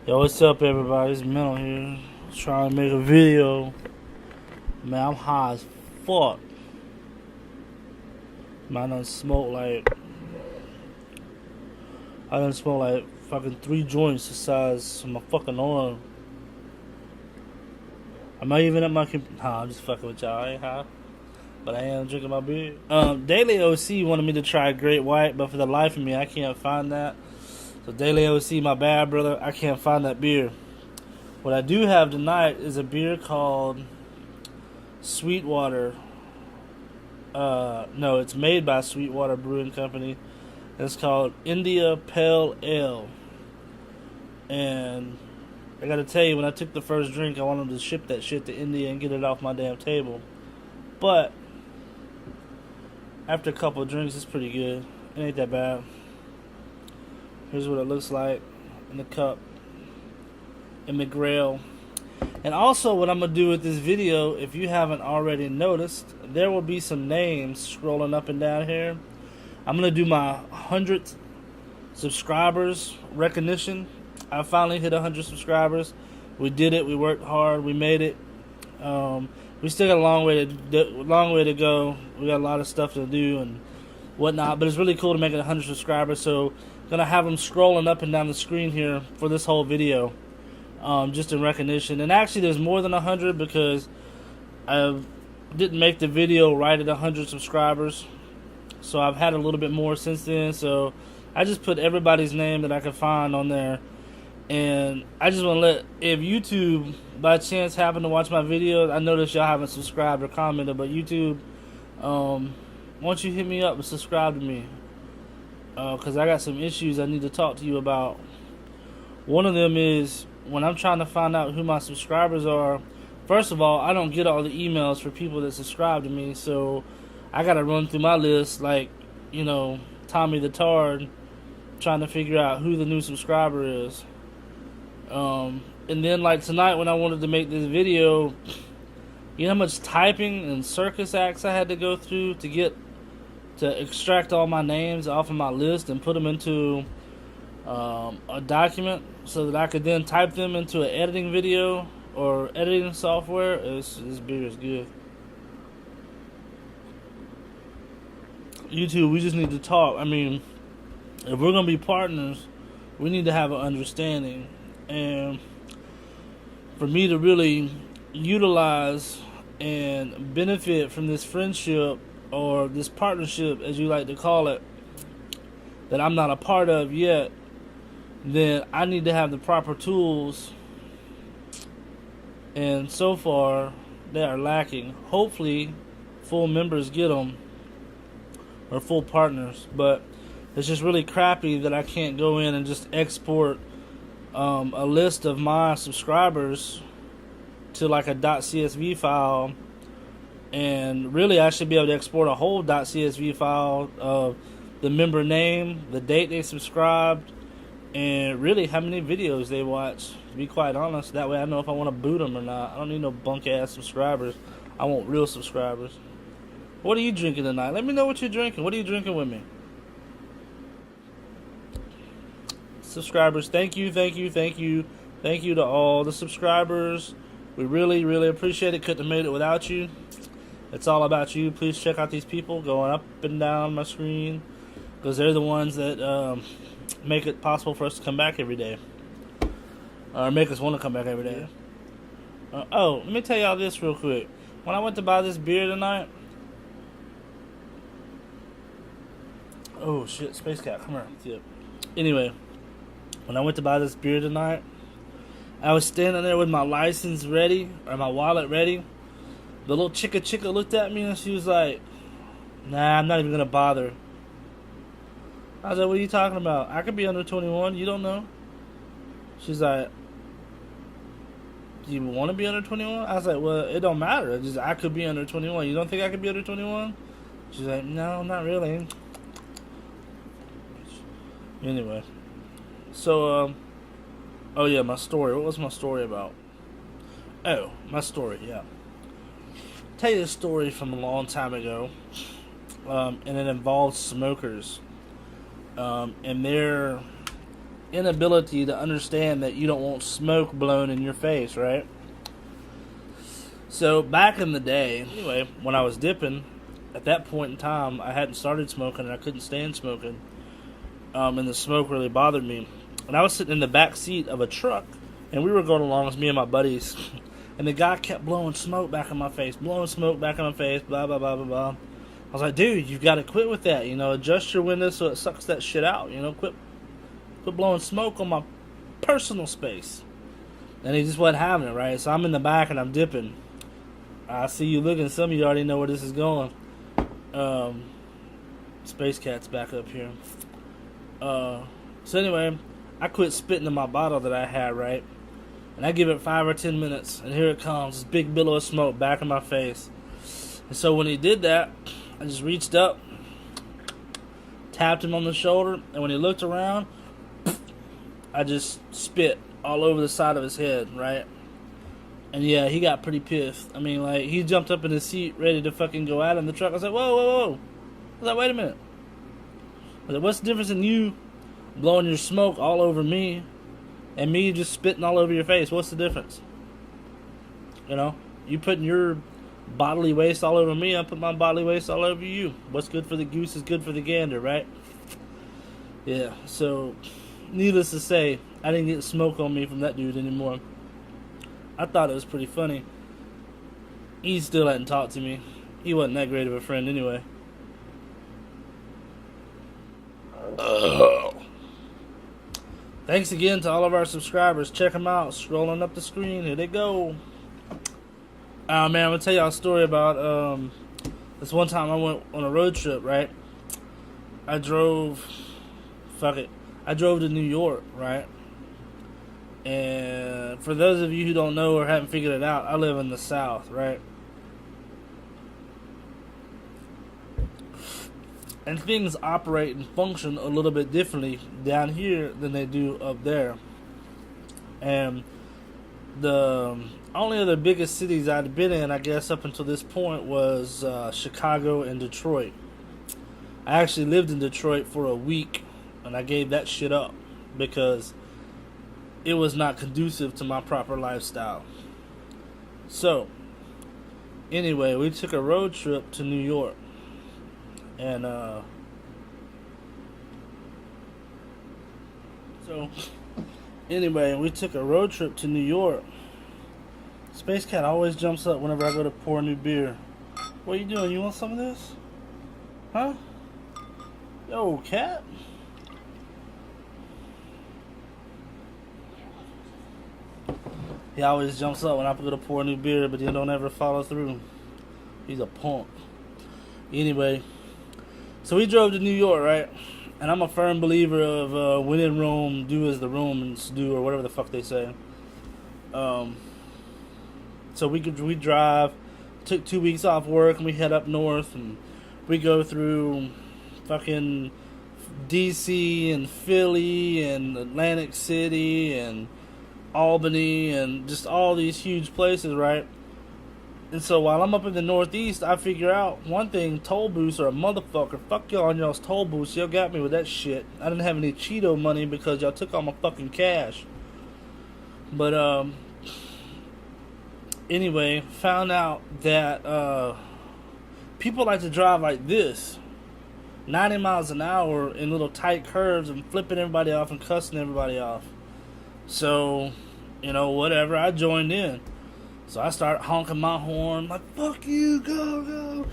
Yo, what's up, everybody? It's Mental here. Trying to make a video. Man, I'm high as fuck. Man, I done smoked like fucking 3 joints the size of my fucking arm. I'm not even at my Nah, I'm just fucking with y'all. I ain't high, but I am drinking my beer. Daily OC wanted me to try Great White, but for the life of me, I can't find that. So Daily OC, my bad, brother. I can't find that beer. What I do have tonight is a beer called Sweetwater. No, it's made by Sweetwater Brewing Company. It's called India Pale Ale. And I gotta tell you, when I took the first drink, I wanted to ship that shit to India and get it off my damn table. But after a couple of drinks, it's pretty good. It ain't that bad. Here's what it looks like in the cup, in the grill. And also, what I'm going to do with this video, if you haven't already noticed, there will be some names scrolling up and down here. I'm going to do my 100th subscribers recognition. I finally hit 100 subscribers. We did it. We worked hard. We made it. We still got a long way to go. We got a lot of stuff to do and whatnot. But it's really cool to make it 100 subscribers. So I'm going to have them scrolling up and down the screen here for this whole video. Just in recognition. And actually there's more than 100 because I didn't make the video right at 100 subscribers, so I've had a little bit more since then. So I just put everybody's name that I could find on there. And I just want to let, if YouTube by chance happen to watch my videos, I notice y'all haven't subscribed or commented, but YouTube, why don't you hit me up and subscribe to me, because I got some issues I need to talk to you about. One of them is, when I'm trying to find out who my subscribers are, first of all, I don't get all the emails for people that subscribe to me, so I gotta run through my list like, Tommy the Tard, trying to figure out who the new subscriber is. And then like tonight when I wanted to make this video, you know how much typing and circus acts I had to go through to extract all my names off of my list and put them into a document so that I could then type them into an editing video or editing software. This beer is good. YouTube, we just need to talk. I mean, if we're gonna be partners, we need to have an understanding. And for me to really utilize and benefit from this friendship or this partnership, as you like to call it, that I'm not a part of yet, then I need to have the proper tools, and so far they are lacking. Hopefully full members get them, or full partners, but it's just really crappy that I can't go in and just export a list of my subscribers to like a .csv file. And really I should be able to export a whole .csv file of the member name, the date they subscribed, and really how many videos they watch, to be quite honest. That way I know if I want to boot them or not. I don't need no bunk ass subscribers. I want real subscribers. What are you drinking tonight? Let me know what you're drinking. What are you drinking with me? Subscribers, thank you to all the subscribers. We really, really appreciate it. Couldn't have made it without you. It's all about you. Please check out these people going up and down my screen, because they're the ones that make it possible for us to come back every day, or make us want to come back every day. Let me tell y'all this real quick. When I went to buy this beer tonight, oh shit, Space Cat, come here. Yep. Anyway, when I went to buy this beer tonight, I was standing there with my license ready, or my wallet ready. The little chicka looked at me and she was like, "Nah, I'm not even gonna bother." I was like, "What are you talking about? I could be under 21. You don't know." She's like, "Do you want to be under 21?" I was like, "Well, it don't matter. I could be under 21. You don't think I could be under 21?" She's like, "No, not really." Anyway, so oh yeah, my story. What was my story about? Oh, my story. Yeah, tell you a story from a long time ago, and it involves smokers, and inability to understand that you don't want smoke blown in your face, right? So back in the day, anyway, when I was dipping, at that point in time, I hadn't started smoking and I couldn't stand smoking, and the smoke really bothered me. And I was sitting in the back seat of a truck, and we were going along with me and my buddies, and the guy kept blowing smoke back in my face, blowing smoke back in my face, blah, blah, blah, blah, blah. I was like, dude, you've got to quit with that, you know, adjust your window so it sucks that shit out, you know, quit blowing smoke on my personal space. And he just wasn't having it, right? So I'm in the back and I'm dipping. I see you looking, some of you already know where this is going. Space Cat's back up here. So anyway, I quit spitting in my bottle that I had, right? And I give it 5 or 10 minutes, and here it comes, this big billow of smoke back in my face. And so when he did that, I just reached up, tapped him on the shoulder, and when he looked around, I just spit all over the side of his head, right? And yeah, he got pretty pissed. I mean, like, he jumped up in his seat ready to fucking go out in the truck. I was like, whoa, whoa, whoa. I was like, wait a minute. I was like, what's the difference in you blowing your smoke all over me and me just spitting all over your face? What's the difference? You know, you putting your bodily waste all over me, I put my bodily waste all over you. What's good for the goose is good for the gander, right? Yeah, so needless to say, I didn't get smoke on me from that dude anymore. I thought it was pretty funny. He still hadn't talked to me. He wasn't that great of a friend anyway. Thanks again to all of our subscribers. Check them out. Scrolling up the screen. Here they go. Man, I'm going to tell y'all a story about this one time I went on a road trip, right? I drove to New York, right? And for those of you who don't know or haven't figured it out, I live in the South, right? And things operate and function a little bit differently down here than they do up there. And the only other biggest cities I'd been in, I guess, up until this point was Chicago and Detroit. I actually lived in Detroit for a week, and I gave that shit up because it was not conducive to my proper lifestyle. So, anyway, we took a road trip to New York. And, anyway, we took a road trip to New York. Space Cat always jumps up whenever I go to pour a new beer. What are you doing? You want some of this? Huh? Yo, cat? He always jumps up when I go to pour a new beer, but he don't ever follow through. He's a punk. Anyway, so we drove to New York, right? And I'm a firm believer of when in Rome, do as the Romans do, or whatever the fuck they say. So we drive, took 2 weeks off work, and we head up north, and we go through fucking DC and Philly and Atlantic City and Albany and just all these huge places, right? And so while I'm up in the Northeast, I figure out one thing: toll booths are a motherfucker. Fuck y'all on y'all's toll booths. Y'all got me with that shit. I didn't have any Cheeto money because y'all took all my fucking cash. But anyway, found out that people like to drive like this, 90 miles an hour in little tight curves and flipping everybody off and cussing everybody off. So, you know, whatever, I joined in. So I started honking my horn, like, fuck you, go, go.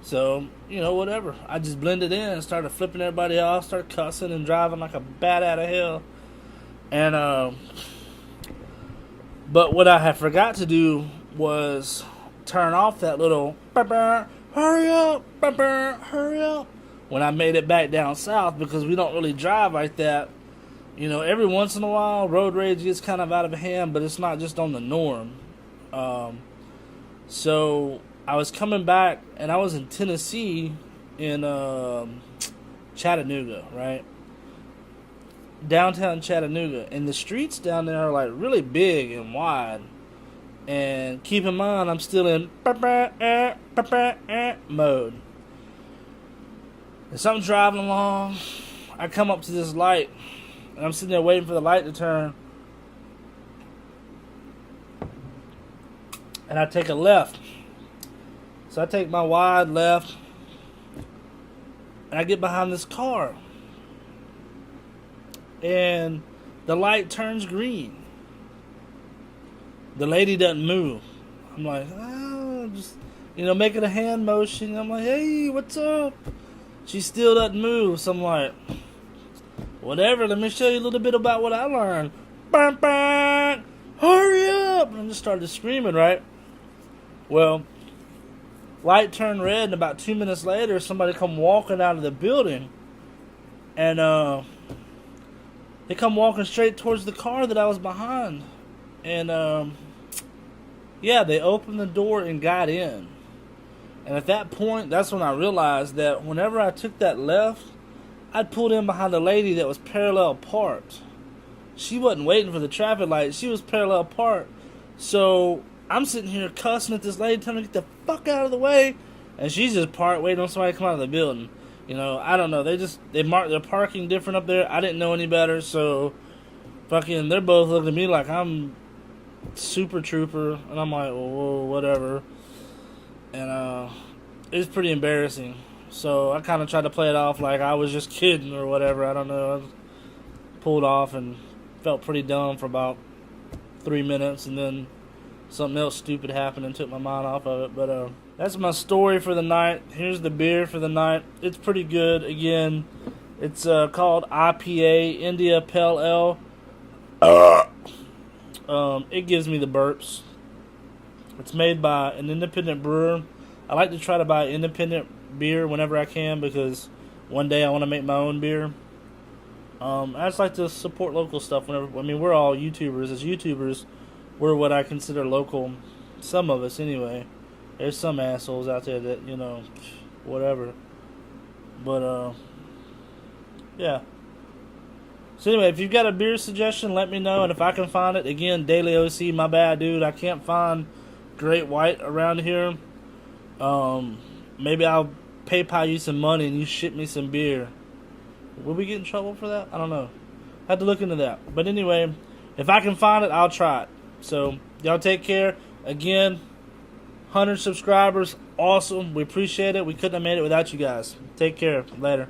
So, you know, whatever. I just blended in and started flipping everybody off, started cussing and driving like a bat out of hell. And, but what I had forgot to do was turn off that little, hurry up, hurry up, when I made it back down south, because we don't really drive like that. You know, every once in a while, road rage gets kind of out of hand, but it's not just on the norm. So I was coming back, and I was in Tennessee, in Chattanooga, right? Downtown Chattanooga. And the streets down there are, like, really big and wide. And keep in mind, I'm still in mode. And so I'm driving along. I come up to this light, and I'm sitting there waiting for the light to turn. And I take a left. So I take my wide left, and I get behind this car. And the light turns green. The lady doesn't move. I'm like, just, making a hand motion. I'm like, hey, what's up? She still doesn't move. So I'm like, whatever, let me show you a little bit about what I learned. Bang, bang, hurry up. And I just started screaming, right? Well, light turned red, and about 2 minutes later, somebody come walking out of the building. And they come walking straight towards the car that I was behind. And, they opened the door and got in. And at that point, that's when I realized that whenever I took that left, I'd pulled in behind a lady that was parallel parked. She wasn't waiting for the traffic light. She was parallel parked. So I'm sitting here cussing at this lady, telling her to get the fuck out of the way. And she's just parked, waiting on somebody to come out of the building. I don't know. They marked their parking different up there. I didn't know any better. So they're both looking at me like I'm super trooper. And I'm like, whoa, whatever. And it's pretty embarrassing. So I kind of tried to play it off like I was just kidding or whatever. I don't know. I pulled off and felt pretty dumb for about 3 minutes. And then something else stupid happened and took my mind off of it. But that's my story for the night. Here's the beer for the night. It's pretty good. Again, it's called IPA, India Pale Ale. It gives me the burps. It's made by an independent brewer. I like to try to buy independent beer whenever I can because one day I want to make my own beer. I just like to support local stuff whenever. We're all YouTubers. As YouTubers, we're what I consider local. Some of us, anyway. There's some assholes out there that, whatever. But, yeah. So anyway, if you've got a beer suggestion, let me know. And if I can find it, again, Daily OC, my bad, dude. I can't find Great White around here. Maybe I'll PayPal you some money and you ship me some beer. Will we get in trouble for that? I don't know. I have to look into that. But anyway, if I can find it, I'll try it. So, y'all take care. Again, 100 subscribers. Awesome. We appreciate it. We couldn't have made it without you guys. Take care. Later.